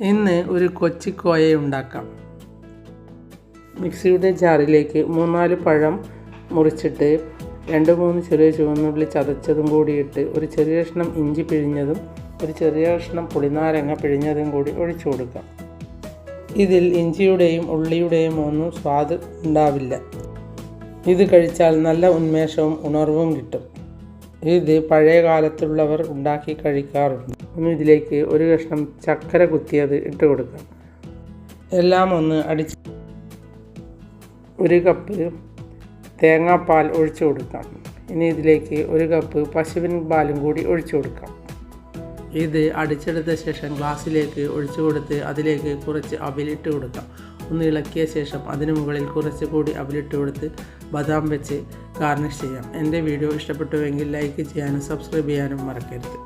ഇന്ന് ഒരു കൊച്ചിക്കോയ ഉണ്ടാക്കാം. മിക്സിയുടെ ജാറിലേക്ക് 3-4 പഴം മുറിച്ചിട്ട് 2-3 ചെറിയ ചുവന്നുള്ളി ചതച്ചതും കൂടി ഇട്ട് ഒരു ചെറിയ കഷ്ണം ഇഞ്ചി പിഴിഞ്ഞതും ഒരു ചെറിയ കഷ്ണം പുളിനാരങ്ങ പിഴിഞ്ഞതും കൂടി ഒഴിച്ചു കൊടുക്കാം. ഇതിൽ ഇഞ്ചിയുടെയും ഉള്ളിയുടെയും ഒന്നും സ്വാദ് ഉണ്ടാവില്ല. ഇത് കഴിച്ചാൽ നല്ല ഉന്മേഷവും ഉണർവും കിട്ടും. ഇത് പഴയ കാലത്തുള്ളവർ ഉണ്ടാക്കി കഴിക്കാറുണ്ട്. ഇനി ഇതിലേക്ക് ഒരു കഷ്ണം ചക്കര കുത്തിയത് ഇട്ട് കൊടുക്കാം. എല്ലാം ഒന്ന് അടിച്ച് 1 കപ്പ് തേങ്ങാപ്പാൽ ഒഴിച്ചു കൊടുക്കാം. ഇനി ഇതിലേക്ക് 1 കപ്പ് പശുവിൻ പാലും കൂടി ഒഴിച്ചു കൊടുക്കാം. ഇത് അടിച്ചെടുത്ത ശേഷം ഗ്ലാസ്സിലേക്ക് ഒഴിച്ചു കൊടുത്ത് അതിലേക്ക് കുറച്ച് അവിലിട്ട് കൊടുക്കാം. ഒന്ന് ഇളക്കിയ ശേഷം അതിന് മുകളിൽ കുറച്ച് കൂടി അവിലിട്ട് കൊടുത്ത് ബദാം വെച്ച് ഗാർണിഷ് ചെയ്യാം. എൻ്റെ വീഡിയോ ഇഷ്ടപ്പെട്ടുവെങ്കിൽ ലൈക്ക് ചെയ്യാനും സബ്സ്ക്രൈബ് ചെയ്യാനും മറക്കരുത്.